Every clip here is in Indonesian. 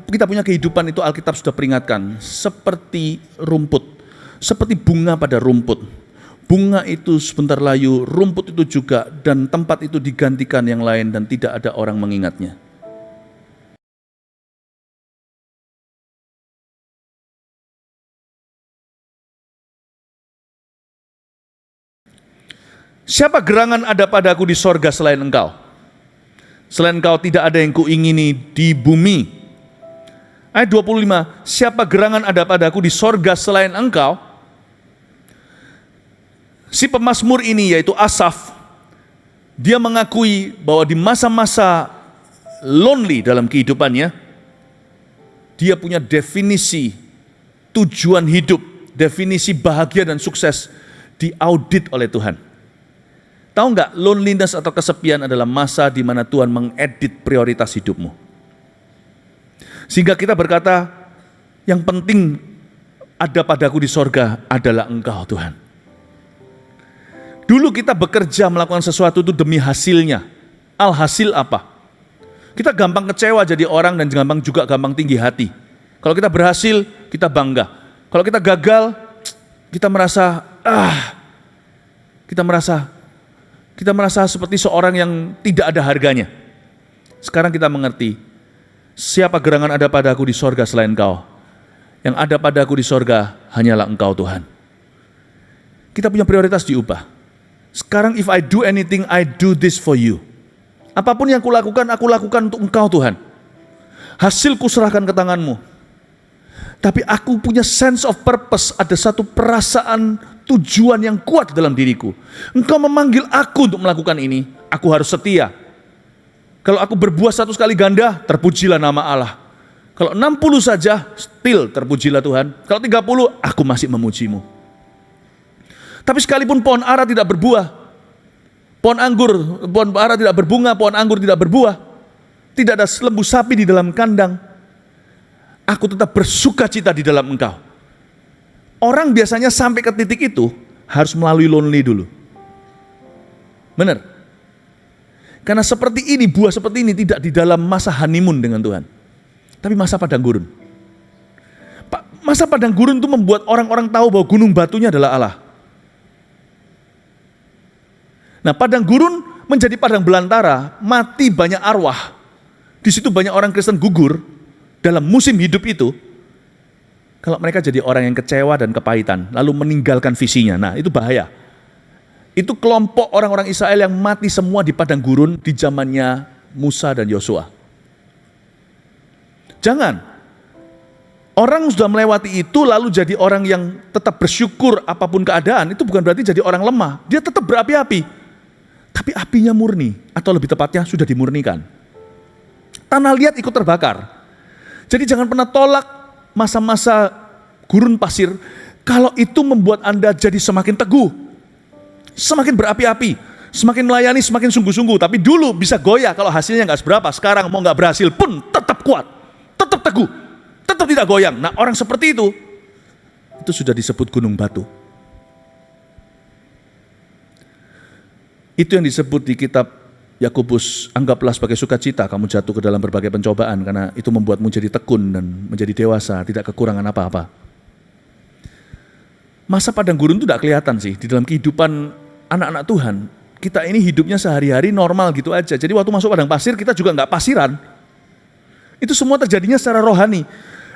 kita punya kehidupan itu Alkitab sudah peringatkan, seperti rumput, seperti bunga pada rumput. Bunga itu sebentar layu, rumput itu juga, dan tempat itu digantikan yang lain dan tidak ada orang mengingatnya. Siapa gerangan ada padaku di sorga selain engkau? Selain engkau tidak ada yang kuingini di bumi. Ayat 25, siapa gerangan ada padaku di sorga selain engkau? Si pemazmur ini yaitu Asaf, dia mengakui bahwa di masa-masa lonely dalam kehidupannya, dia punya definisi tujuan hidup, definisi bahagia dan sukses diaudit oleh Tuhan. Tahu nggak, loneliness atau kesepian adalah masa di mana Tuhan mengedit prioritas hidupmu. Sehingga kita berkata, yang penting ada padaku di sorga adalah engkau Tuhan. Dulu kita bekerja melakukan sesuatu itu demi hasilnya. Alhasil apa? Kita gampang kecewa jadi orang dan gampang tinggi hati. Kalau kita berhasil, kita bangga. Kalau kita gagal, kita merasa seperti seorang yang tidak ada harganya. Sekarang kita mengerti, siapa gerangan ada padaku di sorga selain engkau? Yang ada padaku di sorga hanyalah engkau Tuhan. Kita punya prioritas diubah. Sekarang if I do anything, I do this for you. Apapun yang aku lakukan untuk engkau Tuhan. Hasil kuserahkan ke tanganmu. Tapi aku punya sense of purpose, ada satu perasaan tujuan yang kuat dalam diriku. Engkau memanggil aku untuk melakukan ini, aku harus setia. Kalau aku berbuah 100 kali ganda, terpujilah nama Allah. Kalau 60 saja, still terpujilah Tuhan. Kalau 30, aku masih memujimu. Tapi sekalipun pohon ara tidak berbuah, pohon ara tidak berbunga, pohon anggur tidak berbuah, tidak ada lembu sapi di dalam kandang, aku tetap bersuka cita di dalam engkau. Orang biasanya sampai ke titik itu harus melalui lonely dulu. Benar? Karena seperti ini, buah seperti ini tidak di dalam masa honeymoon dengan Tuhan, tapi masa padang gurun. Masa padang gurun itu membuat orang-orang tahu bahwa gunung batunya adalah Allah. Nah, padang gurun menjadi padang belantara, mati banyak arwah. Di situ banyak orang Kristen gugur dalam musim hidup itu. Kalau mereka jadi orang yang kecewa dan kepahitan, lalu meninggalkan visinya, nah itu bahaya. Itu kelompok orang-orang Israel yang mati semua di padang gurun di zamannya Musa dan Yosua. Jangan. Orang sudah melewati itu lalu jadi orang yang tetap bersyukur apapun keadaan, itu bukan berarti jadi orang lemah. Dia tetap berapi-api. Tapi apinya murni, atau lebih tepatnya sudah dimurnikan. Tanah liat ikut terbakar. Jadi jangan pernah tolak masa-masa gurun pasir, kalau itu membuat Anda jadi semakin teguh, semakin berapi-api, semakin melayani, semakin sungguh-sungguh. Tapi dulu bisa goyah kalau hasilnya nggak seberapa. Sekarang mau nggak berhasil pun tetap kuat, tetap teguh, tetap tidak goyang. Nah, orang seperti itu sudah disebut gunung batu. Itu yang disebut di kitab Yakobus, anggaplah sebagai sukacita kamu jatuh ke dalam berbagai pencobaan, karena itu membuatmu jadi tekun dan menjadi dewasa, tidak kekurangan apa-apa. Masa padang gurun itu tidak kelihatan sih di dalam kehidupan anak-anak Tuhan. Kita ini hidupnya sehari-hari normal gitu aja. Jadi waktu masuk padang pasir kita juga nggak pasiran. Itu semua terjadinya secara rohani.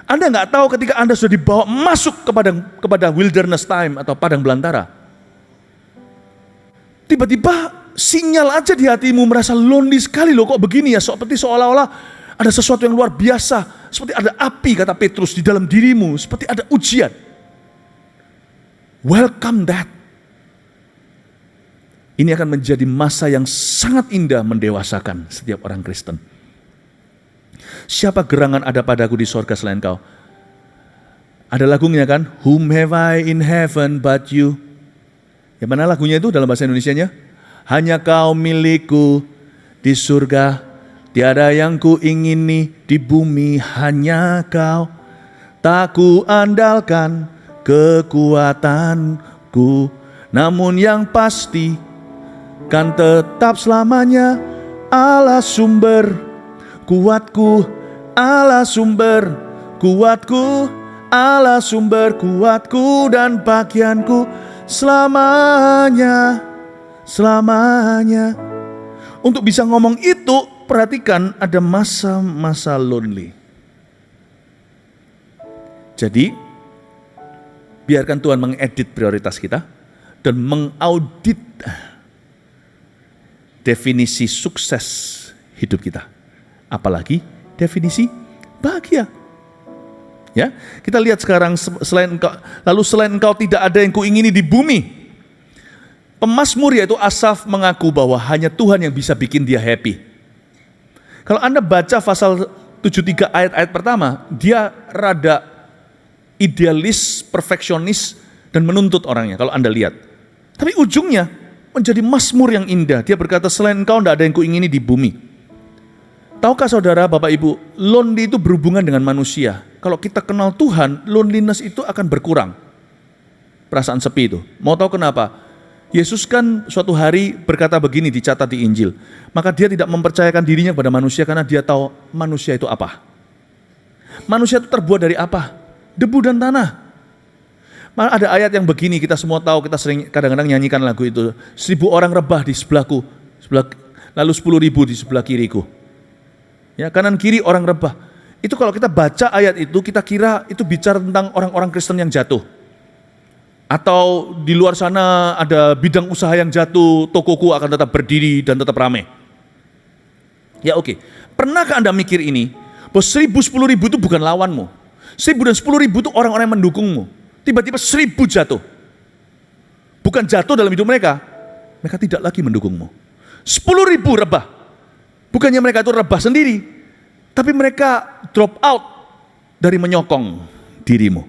Anda nggak tahu ketika Anda sudah dibawa masuk kepada wilderness time atau padang belantara. Tiba-tiba sinyal aja di hatimu merasa lonely sekali loh, kok begini ya, seperti seolah-olah ada sesuatu yang luar biasa, seperti ada api kata Petrus di dalam dirimu, seperti ada ujian. Welcome that. Ini akan menjadi masa yang sangat indah mendewasakan setiap orang Kristen. Siapa gerangan ada padaku di sorga selain kau? Ada lagunya kan? Whom have I in heaven but you? Yang mana lagunya itu dalam bahasa Indonesianya? Hanya kau milikku di surga, tiada yang ku ingini di bumi, hanya kau. Tak ku andalkan kekuatanku, namun yang pasti kan tetap selamanya Allah sumber kuatku Allah sumber kuatku, Allah sumber kuatku dan pakaianku selamanya, selamanya. Untuk bisa ngomong itu, perhatikan ada masa-masa lonely. Jadi, biarkan Tuhan mengedit prioritas kita dan mengaudit definisi sukses hidup kita. Apalagi definisi bahagia. Ya, kita lihat sekarang selain engkau tidak ada yang kuingini di bumi. Pemazmur yaitu Asaf mengaku bahwa hanya Tuhan yang bisa bikin dia happy. Kalau Anda baca pasal 73 ayat-ayat pertama, dia rada idealis, perfeksionis, dan menuntut orangnya kalau Anda lihat. Tapi ujungnya menjadi mazmur yang indah. Dia berkata, selain engkau tidak ada yang kuingini di bumi. Tahukah saudara, Bapak Ibu, lonely itu berhubungan dengan manusia. Kalau kita kenal Tuhan, loneliness itu akan berkurang. Perasaan sepi itu. Mau tahu kenapa? Yesus kan suatu hari berkata begini, dicatat di Injil. Maka dia tidak mempercayakan dirinya kepada manusia karena dia tahu manusia itu apa. Manusia itu terbuat dari apa? Debu dan tanah. Malah ada ayat yang begini, kita semua tahu, kita sering kadang-kadang nyanyikan lagu itu. 1000 orang rebah di sebelahku, lalu 10.000 di sebelah kiriku. Ya, kanan kiri orang rebah. Itu kalau kita baca ayat itu, kita kira itu bicara tentang orang-orang Kristen yang jatuh. Atau di luar sana ada bidang usaha yang jatuh, tokoku akan tetap berdiri dan tetap ramai. Ya oke. Pernahkah Anda mikir ini? Bahwa 1000, 10.000 itu bukan lawanmu. 1000 dan 10.000 itu orang-orang yang mendukungmu. Tiba-tiba 1000 jatuh. Bukan jatuh dalam hidup mereka. Mereka tidak lagi mendukungmu. 10.000 rebah. Bukannya mereka itu rebah sendiri, tapi mereka drop out dari menyokong dirimu.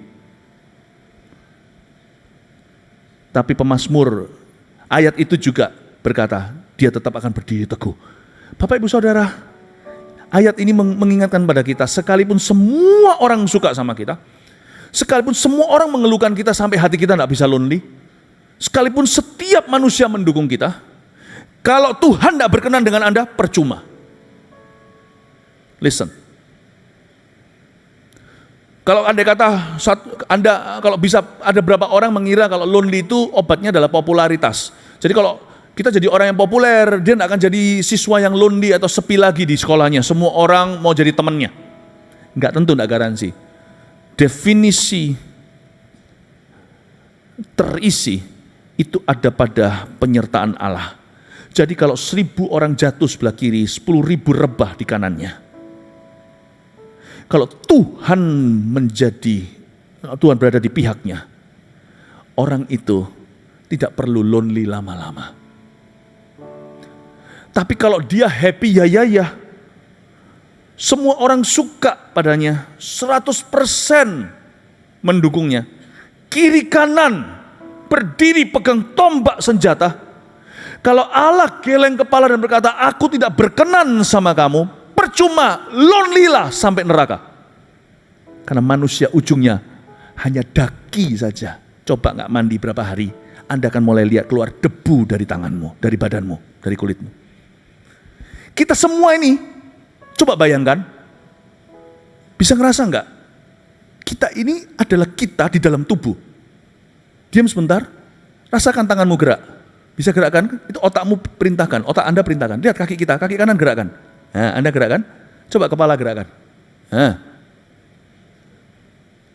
Tapi pemazmur ayat itu juga berkata, dia tetap akan berdiri teguh. Bapak Ibu Saudara, ayat ini mengingatkan pada kita, sekalipun semua orang suka sama kita, sekalipun semua orang mengeluhkan kita sampai hati kita tidak bisa lonely, sekalipun setiap manusia mendukung kita, kalau Tuhan tidak berkenan dengan Anda, percuma. Listen. Kalau Anda kata, kalau bisa ada berapa orang mengira kalau lonely itu obatnya adalah popularitas. Jadi kalau kita jadi orang yang populer, dia tidak akan jadi siswa yang lonely atau sepi lagi di sekolahnya. Semua orang mau jadi temannya. Enggak tentu, enggak garansi. Definisi terisi itu ada pada penyertaan Allah. Jadi kalau 1000 orang jatuh sebelah kiri, 10.000 rebah di kanannya. Kalau Tuhan Tuhan berada di pihaknya, orang itu tidak perlu lonely lama-lama. Tapi kalau dia happy ya, semua orang suka padanya, 100% mendukungnya. Kiri kanan berdiri pegang tombak senjata. Kalau Allah geleng kepala dan berkata, aku tidak berkenan sama kamu, percuma, lonely lah sampai neraka. Karena manusia ujungnya hanya daki saja. Coba nggak mandi berapa hari, Anda akan mulai lihat keluar debu dari tanganmu, dari badanmu, dari kulitmu. Kita semua ini, coba bayangkan, bisa ngerasa nggak? Kita ini adalah kita di dalam tubuh. Diam sebentar, rasakan tanganmu gerak. Bisa gerakkan? Itu otakmu perintahkan, otak Anda perintahkan. Lihat kaki kita, kaki kanan gerakkan. Nah, Anda gerakkan, coba kepala gerakkan. Nah,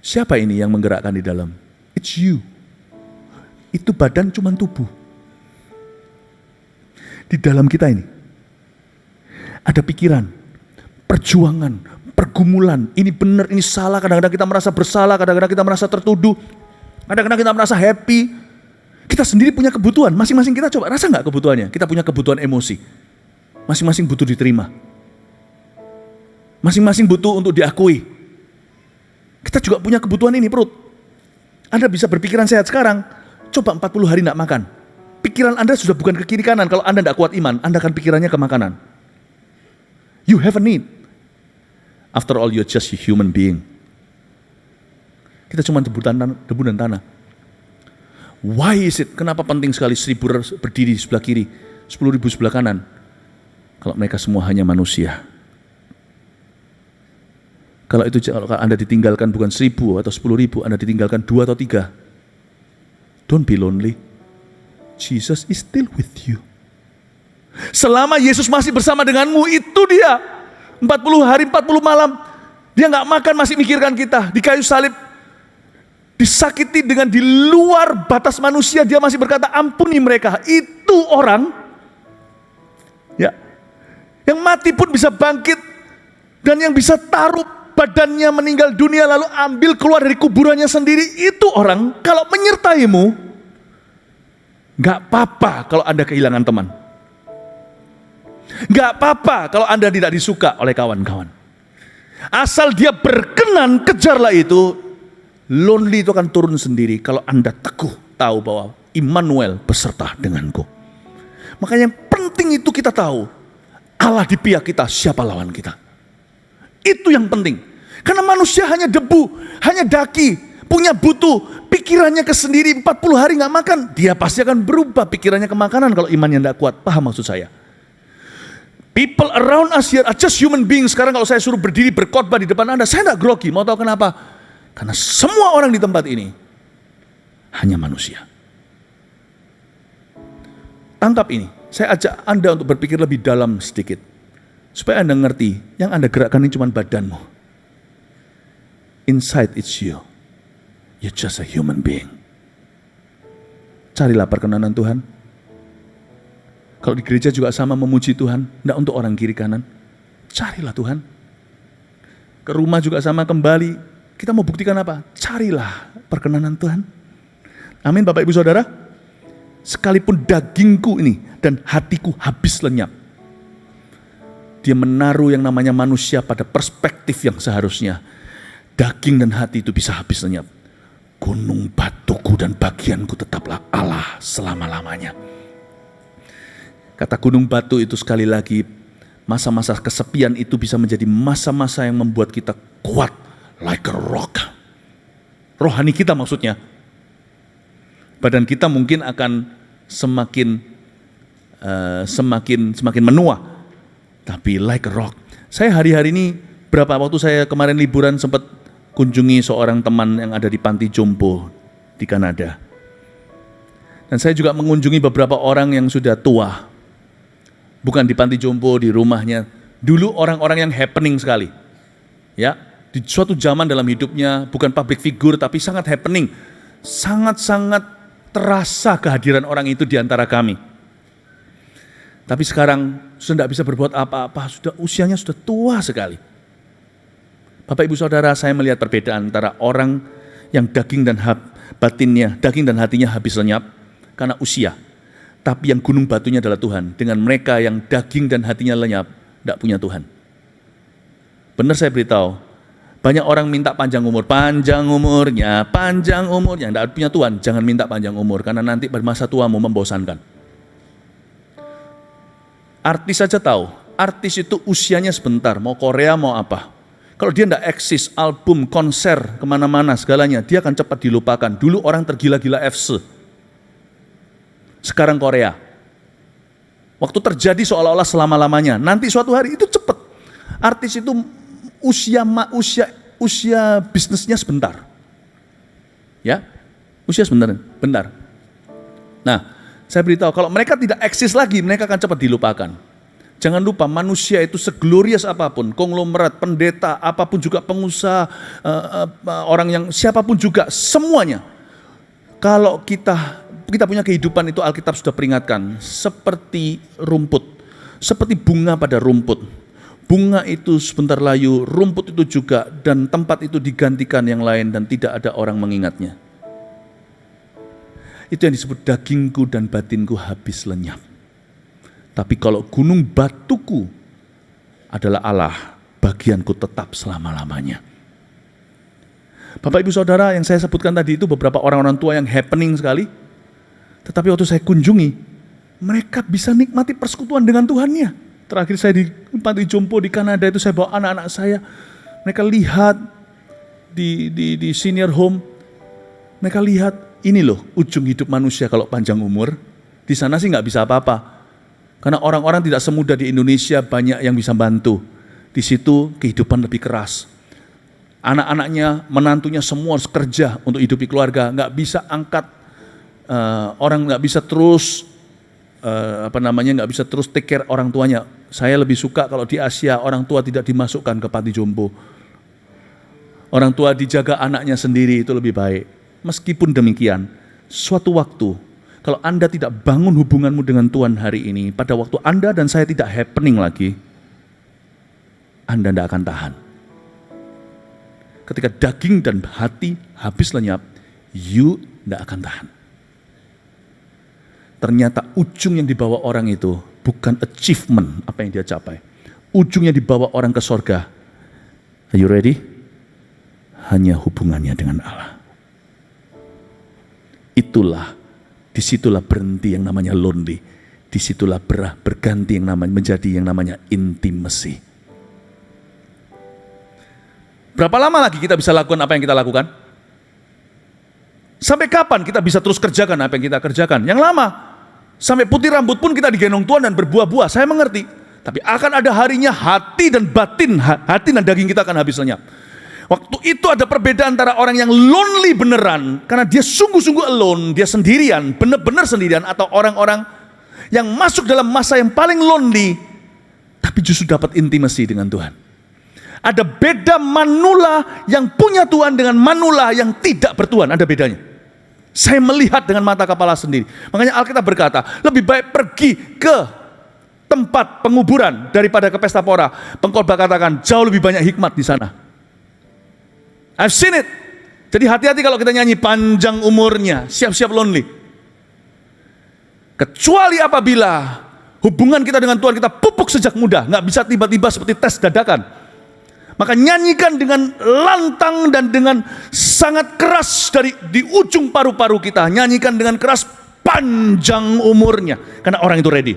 siapa ini yang menggerakkan di dalam? It's you. Itu badan cuman tubuh. Di dalam kita ini ada pikiran, perjuangan, pergumulan. Ini benar, ini salah. Kadang-kadang kita merasa bersalah, kadang-kadang kita merasa tertuduh, kadang-kadang kita merasa happy. Kita sendiri punya kebutuhan. Masing-masing kita coba rasa nggak kebutuhannya? Kita punya kebutuhan emosi. Masing-masing butuh diterima. Masing-masing butuh untuk diakui. Kita juga punya kebutuhan ini, perut. Anda bisa berpikiran sehat sekarang, coba 40 hari tidak makan. Pikiran Anda sudah bukan ke kiri kanan. Kalau Anda tidak kuat iman, Anda akan pikirannya ke makanan. You have a need. After all, you're just a human being. Kita cuma debu dan tanah. Why is it? Kenapa penting sekali 1000 berdiri di sebelah kiri, 10.000 sebelah kanan? Kalau mereka semua hanya manusia. Kalau Anda ditinggalkan bukan 1.000 atau 10.000, Anda ditinggalkan 2 atau 3. Don't be lonely. Jesus is still with you. Selama Yesus masih bersama denganmu, itu dia. 40 hari, 40 malam. Dia nggak makan, masih mikirkan kita. Di kayu salib, disakiti dengan di luar batas manusia, dia masih berkata, ampuni mereka. Itu orang, ya, yang mati pun bisa bangkit, dan yang bisa taruh badannya meninggal dunia lalu ambil keluar dari kuburannya sendiri. Itu orang, kalau menyertaimu, gak apa-apa kalau Anda kehilangan teman. Gak apa-apa kalau Anda tidak disuka oleh kawan-kawan. Asal dia berkenan, kejarlah itu. Lonely itu akan turun sendiri kalau Anda teguh tahu bahwa Immanuel beserta denganku. Makanya yang penting itu kita tahu, Allah di pihak kita, siapa lawan kita. Itu yang penting. Karena manusia hanya debu, hanya daki, punya butuh, pikirannya kesendiri, 40 hari gak makan. Dia pasti akan berubah pikirannya ke makanan kalau imannya tidak kuat. Paham maksud saya? People around us here are just human beings. Sekarang kalau saya suruh berdiri berkhotbah di depan Anda, saya tidak grogi. Mau tahu kenapa? Karena semua orang di tempat ini hanya manusia. Tangkap ini. Saya ajak Anda untuk berpikir lebih dalam sedikit. Supaya Anda ngerti, yang Anda gerakkan ini cuma badanmu. Inside it's you. You're just a human being. Carilah perkenanan Tuhan. Kalau di gereja juga sama, memuji Tuhan. Tidak untuk orang kiri kanan. Carilah Tuhan. Ke rumah juga sama, kembali. Kita mau buktikan apa? Carilah perkenanan Tuhan. Amin Bapak Ibu Saudara. Sekalipun dagingku ini dan hatiku habis lenyap, dia menaruh yang namanya manusia pada perspektif yang seharusnya. Daging dan hati itu bisa habis lenyap. Gunung batuku dan bagianku tetaplah Allah selama-lamanya. Kata gunung batu itu sekali lagi, masa-masa kesepian itu bisa menjadi masa-masa yang membuat kita kuat. Like a rock. Rohani kita maksudnya. Badan kita mungkin akan semakin menua. Tapi like a rock. Saya hari-hari ini, waktu saya kemarin liburan sempat kunjungi seorang teman yang ada di panti jompo di Kanada. Dan saya juga mengunjungi beberapa orang yang sudah tua. Bukan di panti jompo, di rumahnya. Dulu orang-orang yang happening sekali. Ya. Di suatu zaman dalam hidupnya, bukan public figure, tapi sangat happening. Sangat-sangat terasa kehadiran orang itu di antara kami. Tapi sekarang sudah tidak bisa berbuat apa-apa, usianya sudah tua sekali. Bapak Ibu Saudara, saya melihat perbedaan antara orang yang daging dan hatinya habis lenyap karena usia. Tapi yang gunung batunya adalah Tuhan. Dengan mereka yang daging dan hatinya lenyap, tidak punya Tuhan. Benar saya beritahu. Banyak orang minta panjang umurnya, tidak punya Tuhan. Jangan minta panjang umur, karena nanti pada masa tuamu membosankan. Artis saja tahu, artis itu usianya sebentar, mau Korea mau apa. Kalau dia tidak eksis, album, konser, kemana-mana segalanya, dia akan cepat dilupakan. Dulu orang tergila-gila FC. Sekarang Korea. Waktu terjadi seolah-olah selama-lamanya, nanti suatu hari itu cepat. Artis itu usia bisnisnya sebentar. Ya, usia bentar. Nah, saya beritahu kalau mereka tidak eksis lagi, mereka akan cepat dilupakan. Jangan lupa manusia itu seglorious apapun, konglomerat, pendeta, apapun juga pengusaha, orang yang siapapun juga, semuanya. Kalau kita punya kehidupan itu Alkitab sudah peringatkan, seperti rumput, seperti bunga pada rumput. Bunga itu sebentar layu, rumput itu juga, dan tempat itu digantikan yang lain dan tidak ada orang mengingatnya. Itu yang disebut dagingku dan batinku habis lenyap. Tapi kalau gunung batuku adalah Allah, bagianku tetap selama-lamanya. Bapak Ibu Saudara, yang saya sebutkan tadi itu beberapa orang-orang tua yang happening sekali. Tetapi waktu saya kunjungi, mereka bisa nikmati persekutuan dengan Tuhannya. Terakhir saya di panti jompo di Kanada itu, saya bawa anak-anak saya. Mereka lihat di senior home. Mereka lihat, ini loh ujung hidup manusia kalau panjang umur. Di sana sih nggak bisa apa-apa. Karena orang-orang tidak semudah di Indonesia, banyak yang bisa bantu. Di situ kehidupan lebih keras. Anak-anaknya, menantunya semua harus kerja untuk hidupi keluarga. Nggak bisa angkat, orang nggak bisa terus, nggak bisa terus take care orang tuanya. Saya lebih suka kalau di Asia orang tua tidak dimasukkan ke panti jompo. Orang tua dijaga anaknya sendiri, itu lebih baik. Meskipun demikian, suatu waktu, kalau Anda tidak bangun hubunganmu dengan Tuhan hari ini, pada waktu Anda dan saya tidak happening lagi, Anda tidak akan tahan. Ketika daging dan hati habis lenyap, you tidak akan tahan. Ternyata ujung yang dibawa orang itu bukan achievement apa yang dia capai. Ujung yang dibawa orang ke sorga. Are you ready? Hanya hubungannya dengan Allah. Disitulah berhenti yang namanya lonely. Disitulah berganti yang namanya menjadi yang namanya intimacy. Berapa lama lagi kita bisa lakukan apa yang kita lakukan? Sampai kapan kita bisa terus kerjakan apa yang kita kerjakan? Yang lama. Sampai putih rambut pun kita digendong Tuhan dan berbuah-buah. Saya mengerti. Tapi akan ada harinya hati dan batin, hati dan daging kita akan habis lenyap. Waktu itu ada perbedaan antara orang yang lonely beneran, karena dia sungguh-sungguh alone, dia sendirian, benar-benar sendirian, atau orang-orang yang masuk dalam masa yang paling lonely, tapi justru dapat intimasi dengan Tuhan. Ada beda manula yang punya Tuhan dengan manula yang tidak bertuhan, ada bedanya. Saya melihat dengan mata kepala sendiri. Makanya Alkitab berkata, lebih baik pergi ke tempat penguburan daripada ke pesta pora. Pengkhotbah katakan, jauh lebih banyak hikmat di sana. I've seen it. Jadi hati-hati kalau kita nyanyi panjang umurnya, siap-siap lonely. Kecuali apabila hubungan kita dengan Tuhan kita pupuk sejak muda, nggak bisa tiba-tiba seperti tes dadakan. Maka nyanyikan dengan lantang dan dengan sangat keras di ujung paru-paru kita. Nyanyikan dengan keras panjang umurnya. Karena orang itu ready.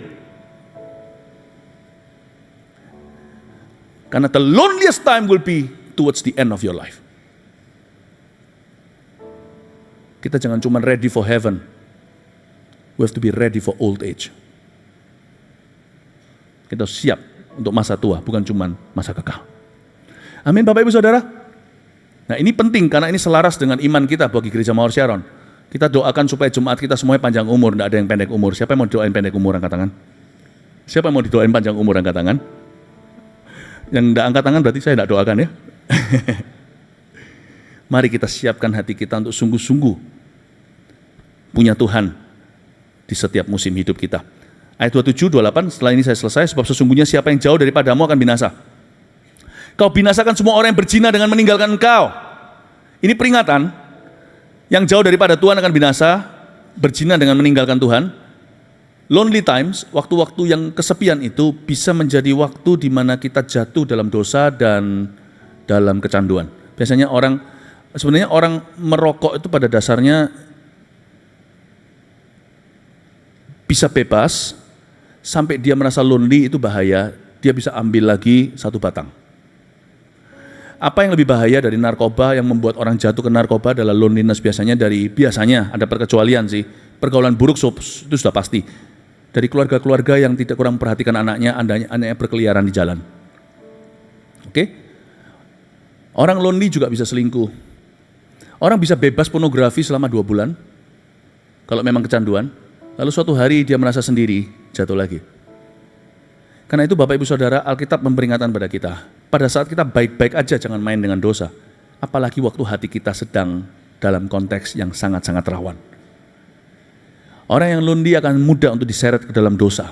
Karena the loneliest time will be towards the end of your life. Kita jangan cuma ready for heaven. We have to be ready for old age. Kita siap untuk masa tua, bukan cuma masa kekal. Amin Bapak Ibu Saudara. Nah ini penting karena ini selaras dengan iman kita bagi Gereja Mawar Sharon. Kita doakan supaya jemaat kita semuanya panjang umur, tidak ada yang pendek umur. Siapa yang mau doain pendek umur angkat tangan? Siapa yang mau didoain panjang umur angkat tangan? Yang tidak angkat tangan berarti saya tidak doakan ya. Mari kita siapkan hati kita untuk sungguh-sungguh punya Tuhan di setiap musim hidup kita. Ayat 27, 28, setelah ini saya selesai, sebab sesungguhnya siapa yang jauh daripadamu akan binasa. Kau binasakan semua orang yang berzina dengan meninggalkan engkau. Ini peringatan, yang jauh daripada Tuhan akan binasa, berzina dengan meninggalkan Tuhan. Lonely times, waktu-waktu yang kesepian itu bisa menjadi waktu di mana kita jatuh dalam dosa dan dalam kecanduan. Sebenarnya orang merokok itu pada dasarnya bisa bebas, sampai dia merasa lonely itu bahaya, dia bisa ambil lagi satu batang. Apa yang lebih bahaya dari narkoba yang membuat orang jatuh ke narkoba adalah loneliness biasanya ada perkecualian sih. Pergaulan buruk itu sudah pasti. Dari keluarga-keluarga yang tidak kurang memperhatikan anaknya berkeliaran di jalan. Oke? Orang lonely juga bisa selingkuh. Orang bisa bebas pornografi selama 2 bulan. Kalau memang kecanduan. Lalu suatu hari dia merasa sendiri, jatuh lagi. Karena itu Bapak Ibu Saudara, Alkitab memperingatkan pada kita, pada saat kita baik-baik aja jangan main dengan dosa. Apalagi waktu hati kita sedang dalam konteks yang sangat-sangat rawan. Orang yang lonely akan mudah untuk diseret ke dalam dosa.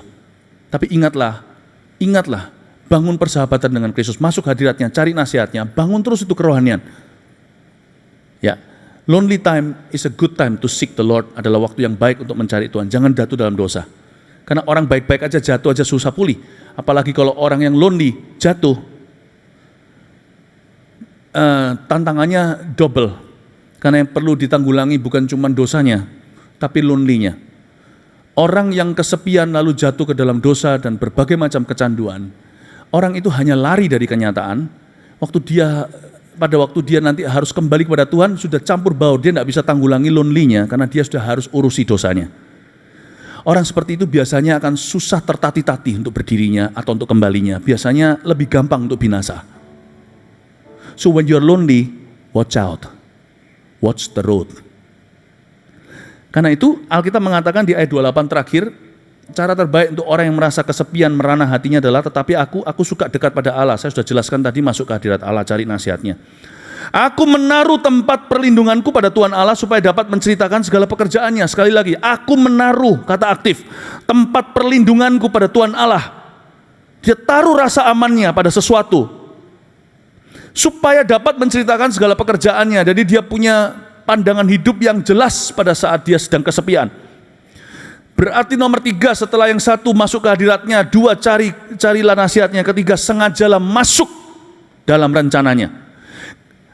Tapi ingatlah, bangun persahabatan dengan Kristus, masuk hadiratnya, cari nasihatnya, bangun terus itu kerohanian. Ya, lonely time is a good time to seek the Lord, adalah waktu yang baik untuk mencari Tuhan. Jangan jatuh dalam dosa. Karena orang baik-baik aja jatuh aja susah pulih. Apalagi kalau orang yang lonely jatuh, tantangannya double. Karena yang perlu ditanggulangi bukan cuma dosanya, tapi lonely-nya. Orang yang kesepian lalu jatuh ke dalam dosa dan berbagai macam kecanduan, orang itu hanya lari dari kenyataan. Pada waktu dia nanti harus kembali kepada Tuhan, sudah campur baur, dia tidak bisa tanggulangi lonely-nya karena dia sudah harus urusi dosanya. Orang seperti itu biasanya akan susah tertatih-tatih untuk berdirinya atau untuk kembalinya. Biasanya lebih gampang untuk binasa. So when you're lonely, watch out. Watch the road. Karena itu Alkitab mengatakan di ayat 28 terakhir, cara terbaik untuk orang yang merasa kesepian, merana hatinya adalah, tetapi aku suka dekat pada Allah. Saya sudah jelaskan tadi, masuk ke hadirat Allah, cari nasihatnya. Aku menaruh tempat perlindunganku pada Tuhan Allah supaya dapat menceritakan segala pekerjaannya. Sekali lagi, aku menaruh, kata aktif, tempat perlindunganku pada Tuhan Allah. Dia taruh rasa amannya pada sesuatu supaya dapat menceritakan segala pekerjaannya. Jadi dia punya pandangan hidup yang jelas pada saat dia sedang kesepian. Berarti nomor 3, setelah yang satu masuk ke hadiratnya, 2 carilah nasihatnya, ketiga sengajalah masuk dalam rencananya.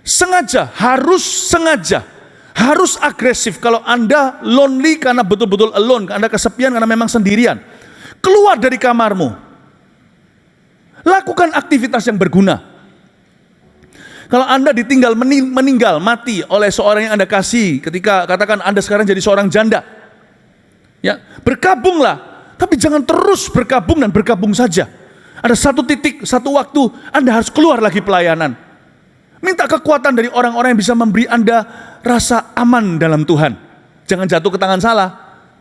Sengaja, harus agresif. Kalau Anda lonely karena betul-betul alone, Anda kesepian karena memang sendirian, keluar dari kamarmu, lakukan aktivitas yang berguna. Kalau Anda ditinggal meninggal, mati oleh seorang yang Anda kasih, ketika katakan Anda sekarang jadi seorang janda, ya, bergabunglah, tapi jangan terus bergabung dan bergabung saja. Ada satu titik, satu waktu Anda harus keluar lagi pelayanan. Minta kekuatan dari orang-orang yang bisa memberi Anda rasa aman dalam Tuhan. Jangan jatuh ke tangan salah,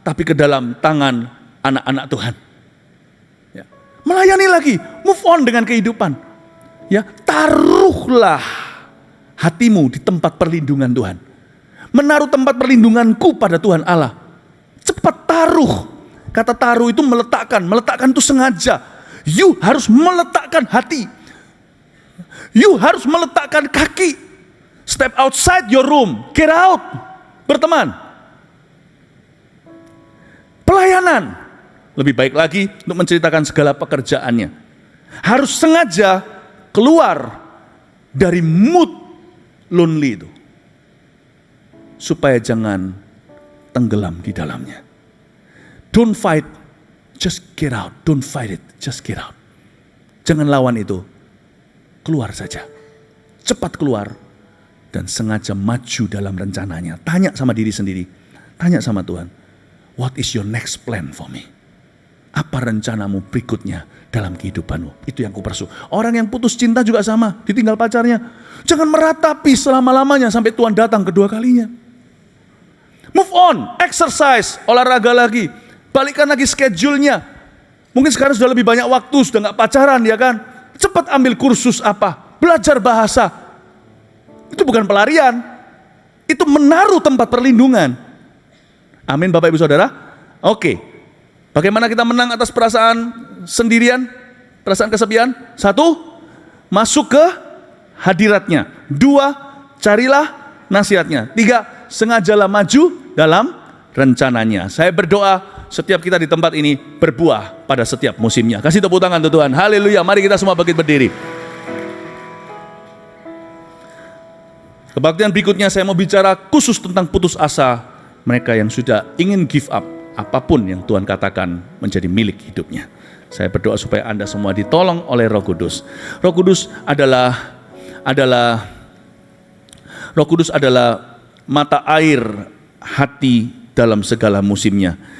tapi ke dalam tangan anak-anak Tuhan. Ya. Melayani lagi, move on dengan kehidupan. Ya, taruhlah hatimu di tempat perlindungan Tuhan. Menaruh tempat perlindunganku pada Tuhan Allah. Cepat taruh. Kata taruh itu meletakkan itu sengaja. You harus meletakkan hati. You harus meletakkan kaki. Step outside your room. Get out. Berteman. Pelayanan. Lebih baik lagi untuk menceritakan segala pekerjaannya. Harus sengaja keluar dari mood lonely itu. Supaya jangan tenggelam di dalamnya. Don't fight. Just get out. Don't fight it. Just get out. Jangan lawan itu. Keluar saja, cepat keluar, dan sengaja maju dalam rencananya. Tanya sama diri sendiri, tanya sama Tuhan, what is your next plan for me? Apa rencanamu berikutnya dalam kehidupanmu? Itu yang kupersu. Orang yang putus cinta juga sama, ditinggal pacarnya. Jangan meratapi selama-lamanya sampai Tuhan datang kedua kalinya. Move on, exercise, olahraga lagi, balikan lagi schedule-nya. Mungkin sekarang sudah lebih banyak waktu, sudah gak pacaran, ya kan? Cepat ambil kursus apa, belajar bahasa. Itu bukan pelarian, itu menaruh tempat perlindungan. Amin Bapak Ibu Saudara. Oke, bagaimana kita menang atas perasaan sendirian, perasaan kesepian? 1, masuk ke hadiratnya. 2, carilah nasihatnya. 3, sengajalah maju dalam rencananya. Saya berdoa setiap kita di tempat ini berbuah pada setiap musimnya. Kasih tepuk tangan untuk Tuhan. Haleluya. Mari kita semua bangkit berdiri. Kebaktian berikutnya saya mau bicara khusus tentang putus asa mereka yang sudah ingin give up apapun yang Tuhan katakan menjadi milik hidupnya. Saya berdoa supaya Anda semua ditolong oleh Roh Kudus. Roh Kudus adalah mata air hati dalam segala musimnya.